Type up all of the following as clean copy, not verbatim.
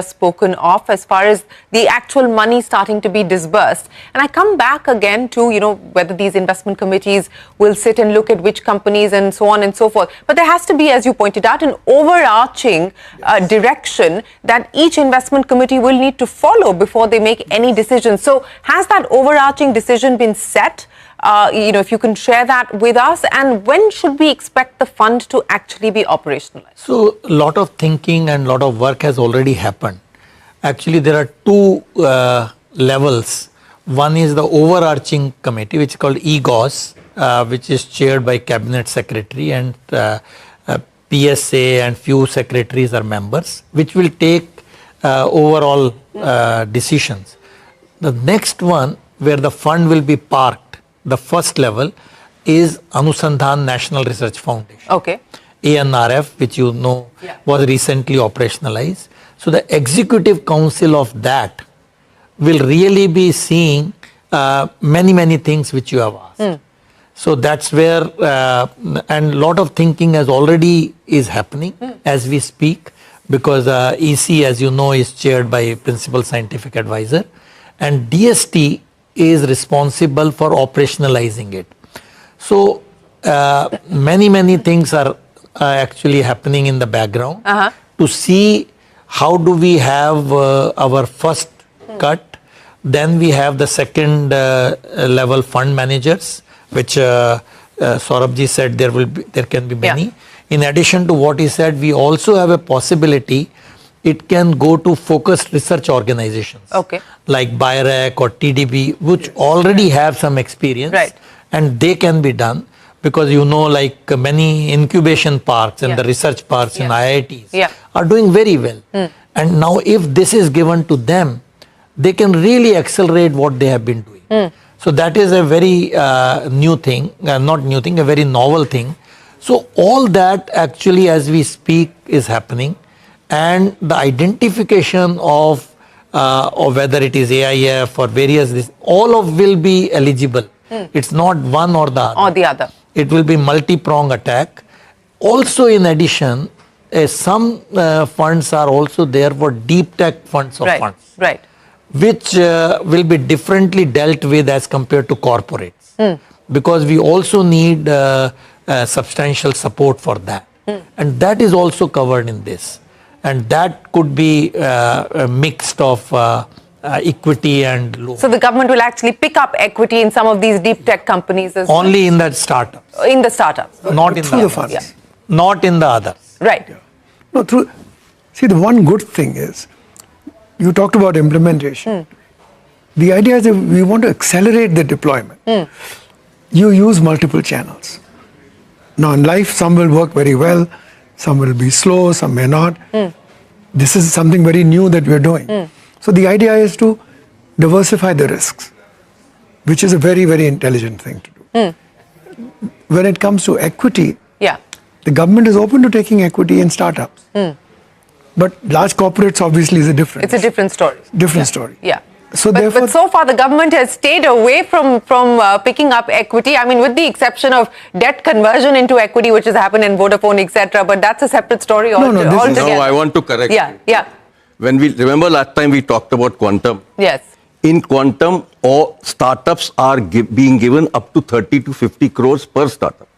spoken of as far as the actual money starting to be disbursed. And I come back again to, whether these investment committees will sit and look at which companies and so on and so forth. But there has to be, as you pointed out, an overarching direction that each investment committee will need to follow before they make any decisions. So has that overarching decision been set? If you can share that with us, and when should we expect the fund to actually be operationalized? So, a lot of thinking and a lot of work has already happened. Actually, there are two levels. One is the overarching committee, which is called EGOS, which is chaired by Cabinet Secretary, and PSA and few secretaries are members, which will take overall decisions. The next one, where the fund will be parked, the first level, is Anusandhan National Research Foundation. Okay. ANRF, which was recently operationalized. So the executive council of that will really be seeing many things which you have asked. So that's where, and a lot of thinking is happening as we speak, because EC, as you know, is chaired by Principal Scientific Advisor, and DST is responsible for operationalizing it. So many things are actually happening in the background to see how do we have our first cut. Then we have the second level fund managers, which Saurabh said there can be many. Yeah. In addition to what he said, we also have a possibility it can go to focused research organizations, like BIRAC or TDB, which already have some experience, and they can be done, because like many incubation parks and the research parks in IITs are doing very well. And now if this is given to them, they can really accelerate what they have been doing. So that is a very new thing, a very novel thing. So all that actually as we speak is happening. And the identification of whether it is AIF or various, all of will be eligible. It's not one or the other. It will be multi-prong attack. Also, in addition, some funds are also there for deep tech funds of funds, which will be differently dealt with as compared to corporates, because we also need substantial support for that, and that is also covered in this. And that could be a mix of equity and loan. So the government will actually pick up equity in some of these deep tech companies as well? Only in that startups. In the startups. Not in the funds. Yeah. Not in the others. Right. Yeah. No, see, the one good thing is, you talked about implementation. The idea is that we want to accelerate the deployment. You use multiple channels. Now in life, some will work very well, some will be slow, some may not. This is something very new that we're doing. So the idea is to diversify the risks, which is a very intelligent thing to do. When it comes to equity, the government is open to taking equity in startups. But large corporates obviously is a different. It's a different story. Different story. Yeah. So but so far the government has stayed away from picking up equity. I mean, with the exception of debt conversion into equity, which has happened in Vodafone, etc. But that's a separate story altogether. No, I want to correct you. Yeah. When we remember last time we talked about quantum. Yes. In quantum, all startups are being given up to 30 to 50 crores per startup.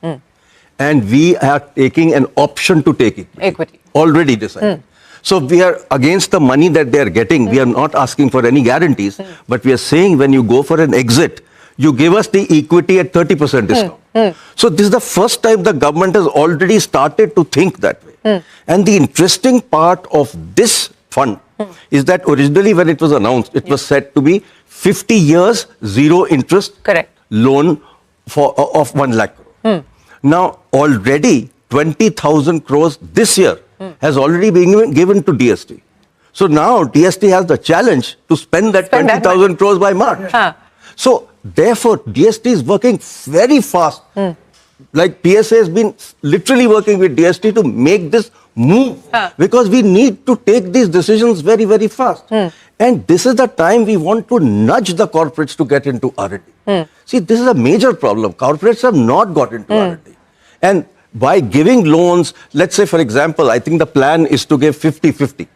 And we are taking an option to take equity. Already decided. So we are against the money that they are getting. We are not asking for any guarantees, but we are saying when you go for an exit, you give us the equity at 30% discount. So this is the first time the government has already started to think that way. And the interesting part of this fund is that originally when it was announced, it was said to be 50 years, zero interest loan of 1 lakh crore. Now already 20,000 crores this year has already been given to DST. So now DST has the challenge to spend that 20,000 crores by March. So therefore DST is working very fast. Like PSA has been literally working with DST to make this move, because we need to take these decisions very fast. And this is the time we want to nudge the corporates to get into R&D. See, this is a major problem. Corporates have not got into R&D. And by giving loans, let's say, for example, I think the plan is to give 50-50.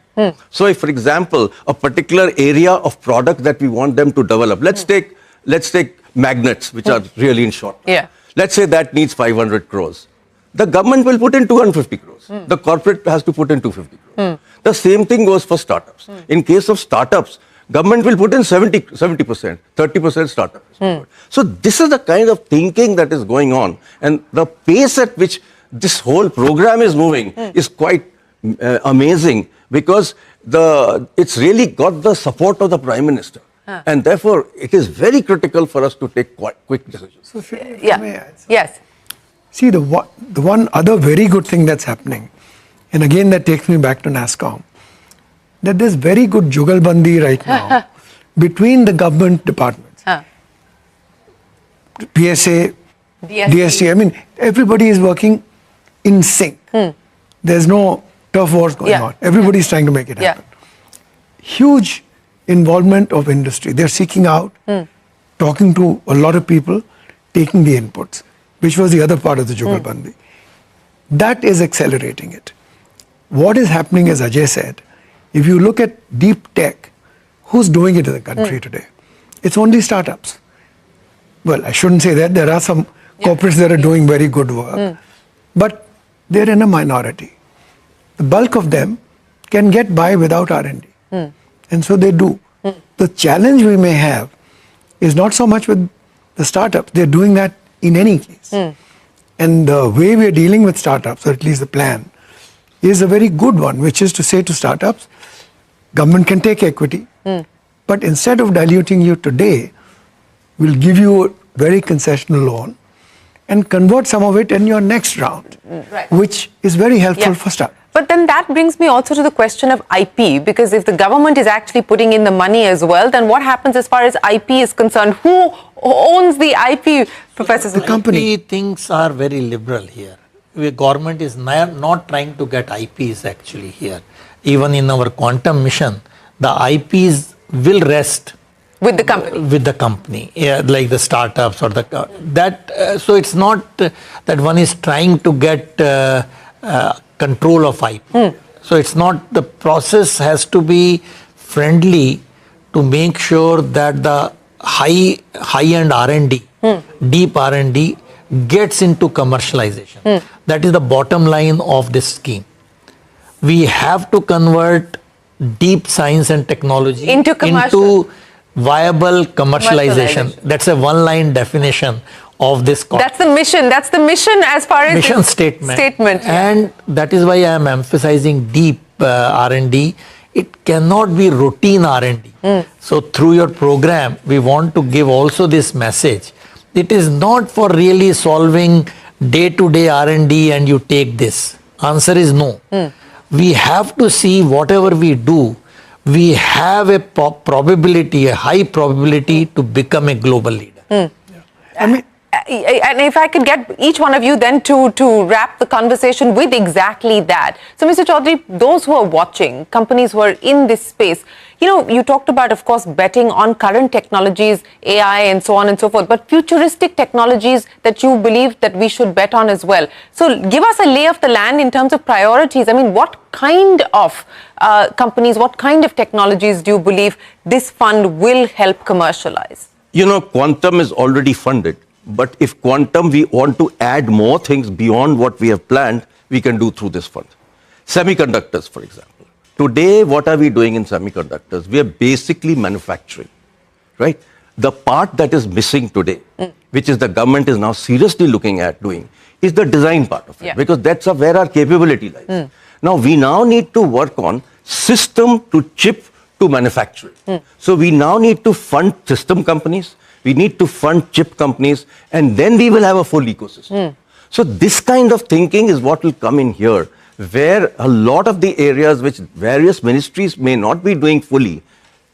So if, for example, a particular area of product that we want them to develop, let's take magnets, which are really in short. Yeah. Let's say that needs 500 crores. The government will put in 250 crores. The corporate has to put in 250 crores. The same thing goes for startups. In case of startups, government will put in 70%, 30% startups. So this is the kind of thinking that is going on. And the pace at which this whole program is moving is quite amazing, because it's really got the support of the Prime Minister. And therefore, it is very critical for us to take quick decisions. So, if I may add, Yes. see, the one other very good thing that's happening, and again that takes me back to NASSCOM, that there's very good jugalbandi right now between the government departments. PSA, DST, I mean, everybody is working in sync. There's no turf wars going on. Everybody's trying to make it happen. Huge involvement of industry. They're seeking out, talking to a lot of people, taking the inputs, which was the other part of the jugalbandi. That is accelerating it. What is happening, as Ajay said, if you look at deep tech, who's doing it in the country today? It's only startups. Well, I shouldn't say that. There are some corporates that are doing very good work, but they're in a minority. The bulk of them can get by without R&D. And so they do. The challenge we may have is not so much with the startups. They're doing that in any case. And the way we're dealing with startups, or at least the plan, is a very good one, which is to say to startups, government can take equity, but instead of diluting you today, we'll give you a very concessional loan and convert some of it in your next round, which is very helpful for startups. But then that brings me also to the question of IP, because if the government is actually putting in the money as well, then what happens as far as IP is concerned? Who owns the IP, Professor? The company. IP things are very liberal here. The government is not trying to get IPs actually here. Even in our quantum mission, the IPs will rest with the company. With the company, like the startups or so it's not that one is trying to get control of IP. So it's not, the process has to be friendly to make sure that the high-end R&D, deep R&D gets into commercialization. That is the bottom line of this scheme. We have to convert deep science and technology into viable commercialization. That's a one-line definition of this concept. That's the mission. That's the mission as far as mission statement. And that is why I am emphasizing deep R&D. It cannot be routine R&D. So through your program, we want to give also this message. It is not for really solving day-to-day R&D and you take this. Answer is no. We have to see whatever we do, we have a probability, a high probability to become a global leader. I mean, and if I could get each one of you then to wrap the conversation with exactly that. So, Mr. Chowdhry, those who are watching, companies who are in this space, you know, you talked about, of course, betting on current technologies, AI and so on and so forth, but futuristic technologies that you believe that we should bet on as well. So give us a lay of the land in terms of priorities. I mean, what kind of companies, what kind of technologies do you believe this fund will help commercialize? You know, quantum is already funded. But if quantum, we want to add more things beyond what we have planned, we can do through this fund. Semiconductors, for example. Today, what are we doing in semiconductors? We are basically manufacturing, right? The part that is missing today, which is the government is now seriously looking at doing, is the design part of it. Because that's where our capability lies. Now, we now need to work on system to chip to manufacturing. So we now need to fund system companies. We need to fund chip companies, and then we will have a full ecosystem. So this kind of thinking is what will come in here, where a lot of the areas which various ministries may not be doing fully,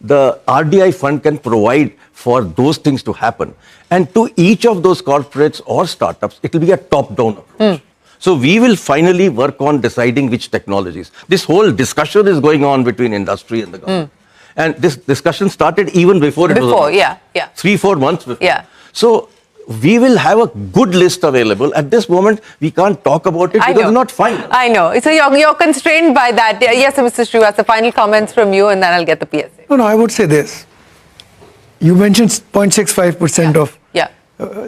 the RDI fund can provide for those things to happen. And to each of those corporates or startups, it will be a top-down approach. So we will finally work on deciding which technologies. This whole discussion is going on between industry and the government. And this discussion started even before it was announced. 3-4 months before. So we will have a good list available. At this moment, we can't talk about it because it's not final. I know. So you're constrained by that. Yes, Mr. Srivastava, final comments from you, and then I'll get the PSA. No, I would say this. You mentioned 0.65% of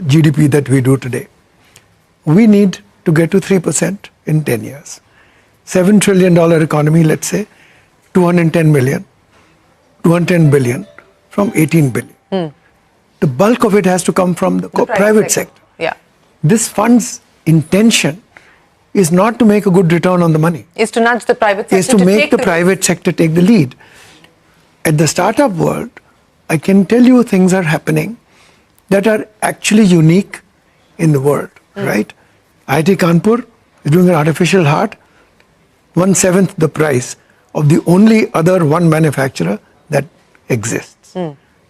GDP that we do today. We need to get to 3% in 10 years. $7 trillion economy, let's say, 210 billion from 18 billion. The bulk of it has to come from the private sector. Yeah. This fund's intention is not to make a good return on the money. Is to nudge the private sector is to make the private sector take the lead. At the startup world, I can tell you things are happening that are actually unique in the world, right? IIT Kanpur is doing an artificial heart, 1/7 the price of the only other one manufacturer that exists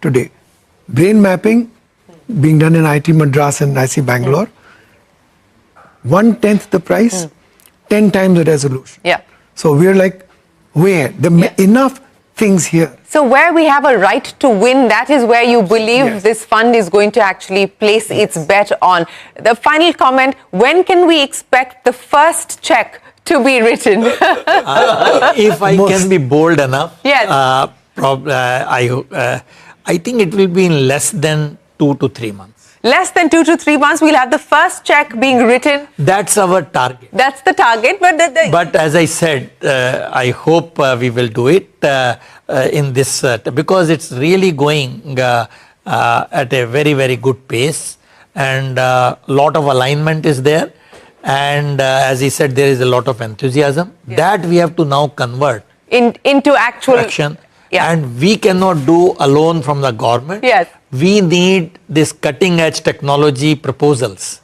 today. Brain mapping being done in IIT Madras and IC Bangalore, 1/10 the price, 10 times the resolution. Yeah. So we're like, where? Enough things here. So where we have a right to win, that is where you believe this fund is going to actually place its bet on. The final comment, when can we expect the first check to be written? If I can be bold enough, I think it will be in less than 2 to 3 months. Less than 2 to 3 months, we'll have the first check being written. That's our target. That's the target. But as I said, I hope we will do it in this, because it's really going at a very, very good pace, and a lot of alignment is there. And as he said, there is a lot of enthusiasm that we have to now convert into actual action. And we cannot do alone from the government. Yes. We need this cutting edge technology proposals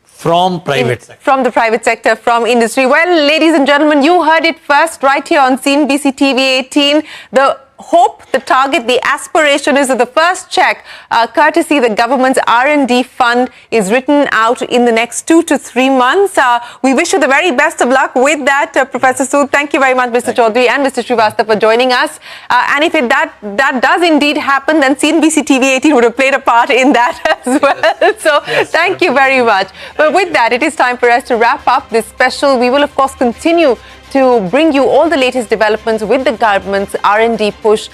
from private sector. From the private sector, from industry. Well, ladies and gentlemen, you heard it first right here on CNBC TV 18. The hope, the target, the aspiration is that the first check, courtesy the government's R&D fund, is written out in the next 2 to 3 months. We wish you the very best of luck with that, Professor Sood. Thank you very much, Mr. Chowdhry and Mr. Srivastava, for joining us. And if that does indeed happen, then CNBC TV 18 would have played a part in that as well. So thank you very much. But with that, it is time for us to wrap up this special. We will, of course, continue to bring you all the latest developments with the government's R&D push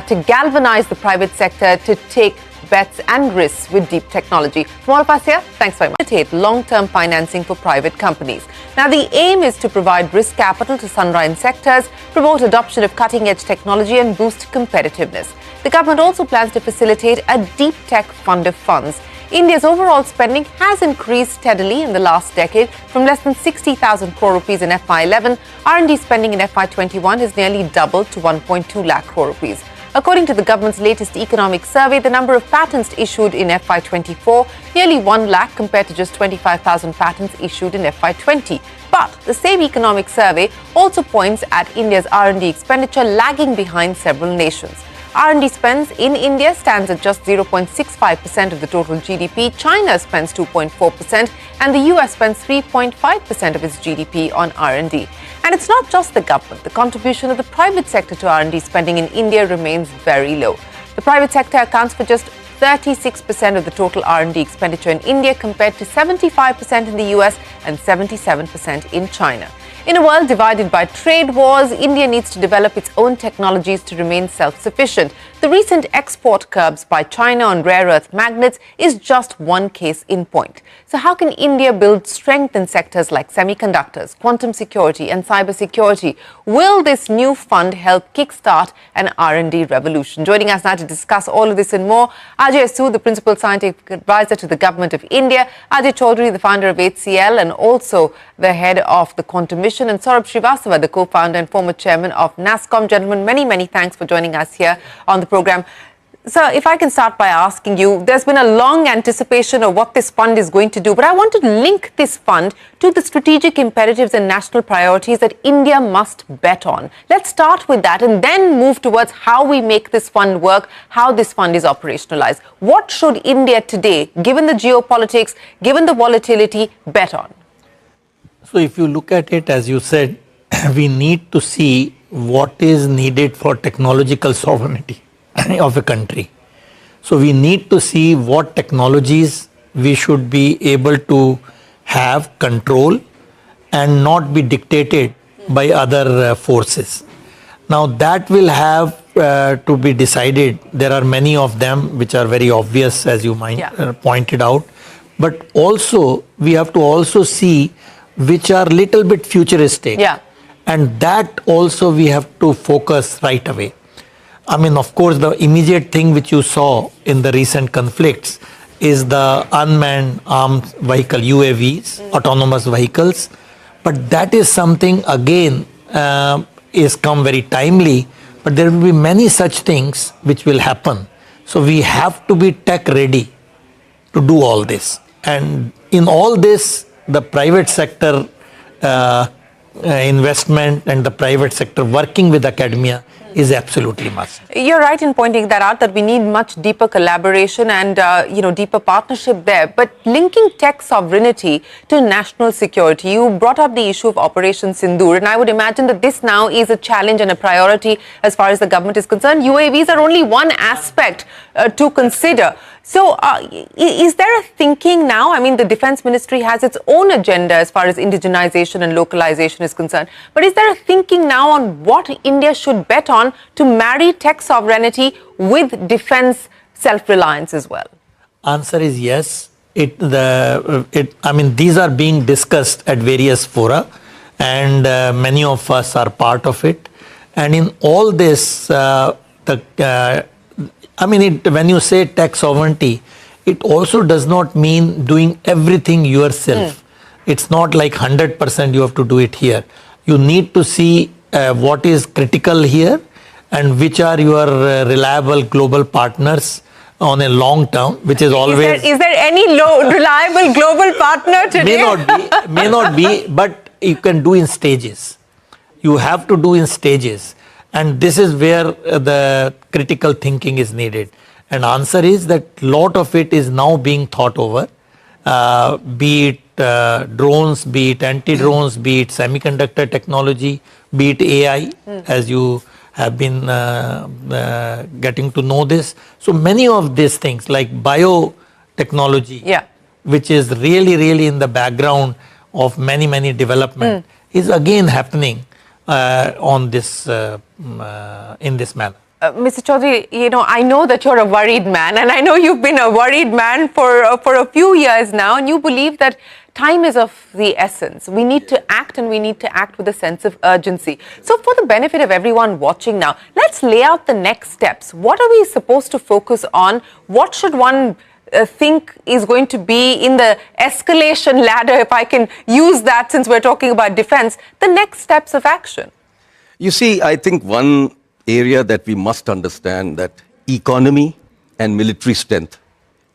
to galvanize the private sector to take bets and risks with deep technology. From all of us here, thanks very much. Long-term financing for private companies. Now, the aim is to provide risk capital to sunrise sectors, promote adoption of cutting-edge technology and boost competitiveness. The government also plans to facilitate a deep tech fund of funds. India's overall spending has increased steadily in the last decade from less than 60,000 crore rupees in FY11. R&D spending in FY21 has nearly doubled to 1.2 lakh crore rupees. According to the government's latest economic survey, the number of patents issued in FY24 nearly 1 lakh compared to just 25,000 patents issued in FY20. But the same economic survey also points at India's R&D expenditure lagging behind several nations. R&D spends in India stands at just 0.65% of the total GDP. China spends 2.4% and the US spends 3.5% of its GDP on R&D. And it's not just the government. The contribution of the private sector to R&D spending in India remains very low. The private sector accounts for just 36% of the total R&D expenditure in India compared to 75% in the US and 77% in China. In a world divided by trade wars, India needs to develop its own technologies to remain self-sufficient. The recent export curbs by China on rare earth magnets is just one case in point. So how can India build strength in sectors like semiconductors, quantum security and cybersecurity? Will this new fund help kickstart an R&D revolution? Joining us now to discuss all of this and more, Ajay Sood, the Principal Scientific Advisor to the Government of India, Ajai Chowdhry, the founder of HCL and also the head of the Quantum Mission, and Saurabh Srivastava, the co-founder and former chairman of NASSCOM. Gentlemen, many, many thanks for joining us here on the program. So if I can start by asking you, there's been a long anticipation of what this fund is going to do, but I want to link this fund to the strategic imperatives and national priorities that India must bet on. Let's start with that and then move towards how we make this fund work, how this fund is operationalized. What should India today, given the geopolitics, given the volatility, bet on? So if you look at it, as you said, we need to see what is needed for technological sovereignty of a country. So we need to see what technologies we should be able to have control and not be dictated by other forces. Now that will have to be decided. There are many of them which are very obvious, as you pointed out, but also we have to also see which are little bit futuristic. And that also we have to focus right away. I mean, of course, the immediate thing which you saw in the recent conflicts is the unmanned armed vehicle, UAVs, autonomous vehicles. But that is something, again, is come very timely, but there will be many such things which will happen. So we have to be tech ready to do all this. And in all this, the private sector investment and the private sector working with academia is absolutely must. You're right in pointing that out, that we need much deeper collaboration and deeper partnership there. But linking tech sovereignty to national security, you brought up the issue of Operation Sindoor, and I would imagine that this now is a challenge and a priority as far as the government is concerned. UAVs are only one aspect to consider. So is there a thinking now? I mean, the Defence Ministry has its own agenda as far as indigenization and localization is concerned. But is there a thinking now on what India should bet on to marry tech sovereignty with defence self-reliance as well? Answer is yes. I mean, these are being discussed at various fora, and many of us are part of it. And in all this, when you say tech sovereignty, it also does not mean doing everything yourself. It's not like 100% you have to do it here. You need to see what is critical here and which are your reliable global partners on a long term, which is always... Is there any reliable global partner today? May not be, but you can do in stages. You have to do in stages. And this is where the critical thinking is needed. And answer is that lot of it is now being thought over, be it drones, be it anti-drones, be it semiconductor technology, be it AI, as you have been getting to know this. So many of these things like biotechnology, which is really, really in the background of many development, is again happening on this in this manner. Mr. Chowdhry, I know that you're a worried man, and I know you've been a worried man for a few years now, and you believe that time is of the essence. We need to act, and we need to act with a sense of urgency. So for the benefit of everyone watching now, let's lay out the next steps. What are we supposed to focus on? What should one think is going to be in the escalation ladder, if I can use that since we're talking about defense, the next steps of action? You see, I think one area that we must understand that economy and military strength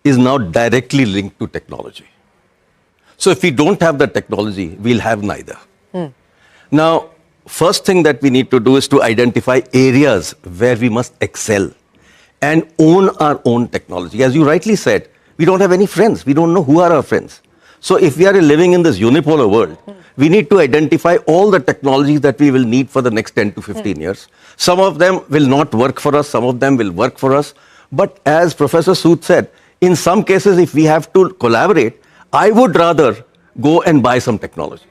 is now directly linked to technology. So if we don't have the technology, we'll have neither. Now, first thing that we need to do is to identify areas where we must excel and own our own technology. As you rightly said, we don't have any friends. We don't know who are our friends. So if we are living in this unipolar world, we need to identify all the technologies that we will need for the next 10 to 15 years. Some of them will not work for us. Some of them will work for us. But as Professor Sood said, in some cases, if we have to collaborate, I would rather go and buy some technology.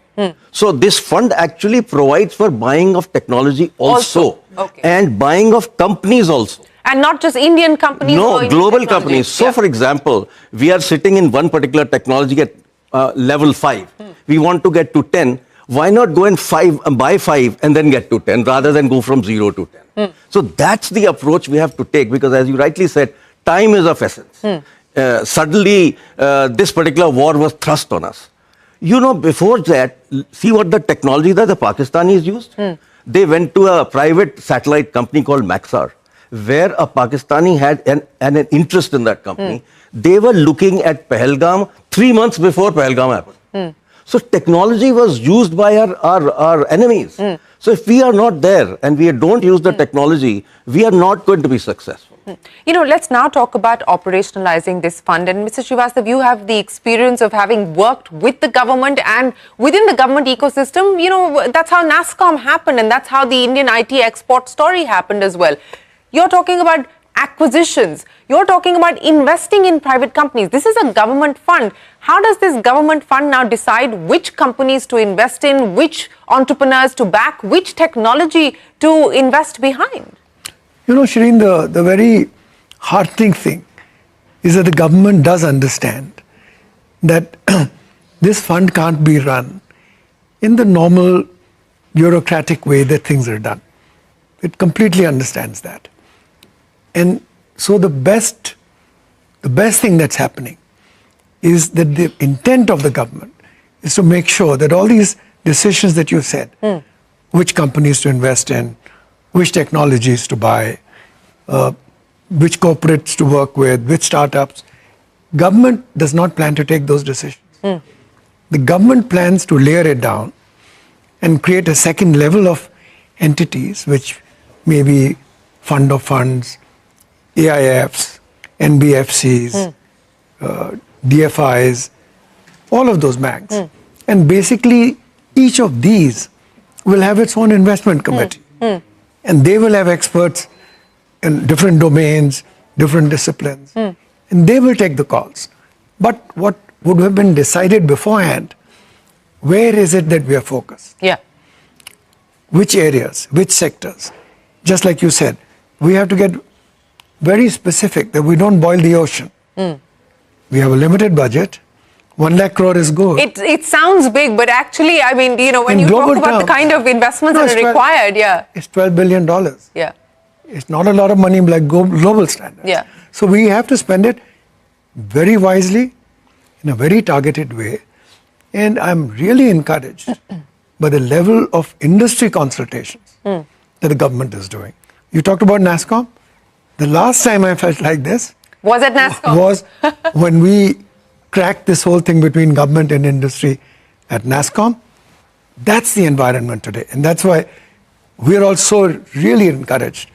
So this fund actually provides for buying of technology also. And buying of companies also. And not just Indian companies? No, global companies. So for example, we are sitting in one particular technology at level 5. We want to get to 10. Why not go and buy 5 and then get to 10 rather than go from 0 to 10? So that's the approach we have to take, because as you rightly said, time is of essence. Suddenly, this particular war was thrust on us. Before that, see what the technology that the Pakistanis used? They went to a private satellite company called Maxar, where a Pakistani had an interest in that company. They were looking at Pahalgam 3 months before Pahalgam happened. So technology was used by our enemies. So if we are not there and we don't use the technology, we are not going to be successful. Let's now talk about operationalizing this fund. And Mr. Srivastava, you have the experience of having worked with the government and within the government ecosystem. That's how NASSCOM happened, and that's how the Indian IT export story happened as well. You're talking about acquisitions. You're talking about investing in private companies. This is a government fund. How does this government fund now decide which companies to invest in, which entrepreneurs to back, which technology to invest behind? You know, Shereen, the very heartening thing is that the government does understand that this fund can't be run in the normal bureaucratic way that things are done. It completely understands that. And so the best thing that's happening is that the intent of the government is to make sure that all these decisions that you said, which companies to invest in, which technologies to buy, which corporates to work with, which startups, government does not plan to take those decisions. The government plans to layer it down and create a second level of entities, which may be fund of funds, AIFs, NBFCs, DFIs, all of those banks. And basically, each of these will have its own investment committee. And they will have experts in different domains, different disciplines. And they will take the calls. But what would have been decided beforehand, where is it that we are focused? Yeah. Which areas, which sectors? Just like you said, we have to get very specific that we don't boil the ocean. We have a limited budget. 1 lakh crore is good. It sounds big, but actually, I mean, you know, when you talk about the kind of investments that are required, it's $12 billion. Yeah. It's not a lot of money like global standards. Yeah. So we have to spend it very wisely, in a very targeted way. And I'm really encouraged by the level of industry consultations that the government is doing. You talked about NASSCOM. The last time I felt like this was at NASSCOM. Was when we cracked this whole thing between government and industry at NASSCOM. That's the environment today. And that's why we're also really encouraged,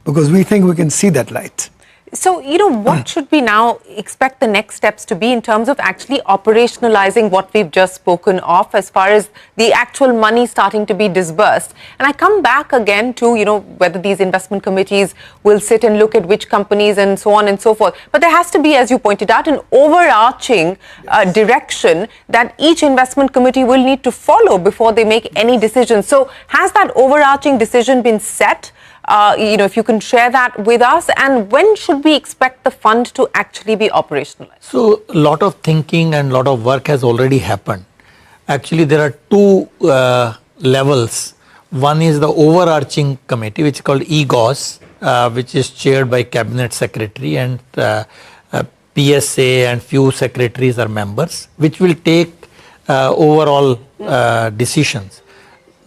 because we think we can see that light. So, you know, what should we now expect the next steps to be in terms of actually operationalizing what we've just spoken of as far as the actual money starting to be disbursed? And I come back again to, you know, whether these investment committees will sit and look at which companies and so on and so forth. But there has to be, as you pointed out, an overarching direction that each investment committee will need to follow before they make any decisions. So has that overarching decision been set? You know, if you can share that with us, and when should we expect the fund to actually be operationalized? So, a lot of thinking and a lot of work has already happened. Actually, there are two levels. One is the overarching committee, which is called EGOS, which is chaired by Cabinet Secretary, and PSA and few secretaries are members, which will take overall decisions.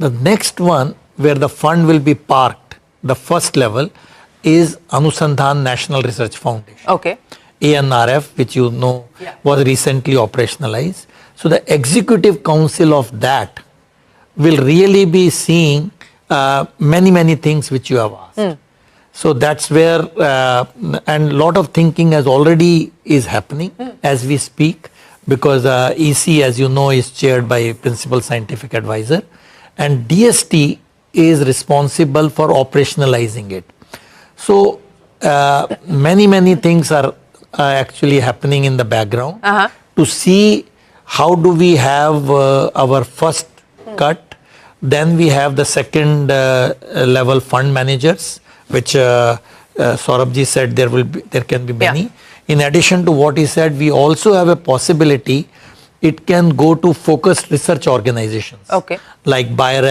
The next one, where the fund will be parked, the first level, is Anusandhan National Research Foundation. Okay. ANRF, which you know was recently operationalized. So the executive council of that will really be seeing many things which you have asked. So that's where, and lot of thinking has already is happening as we speak, because EC, as you know, is chaired by Principal Scientific Advisor, and DST is responsible for operationalizing it. So many things are actually happening in the background to see how do we have our first cut. Then we have the second level fund managers, which Saurabh ji said there can be many. In addition to what he said, we also have a possibility it can go to focused research organizations like BIRAC,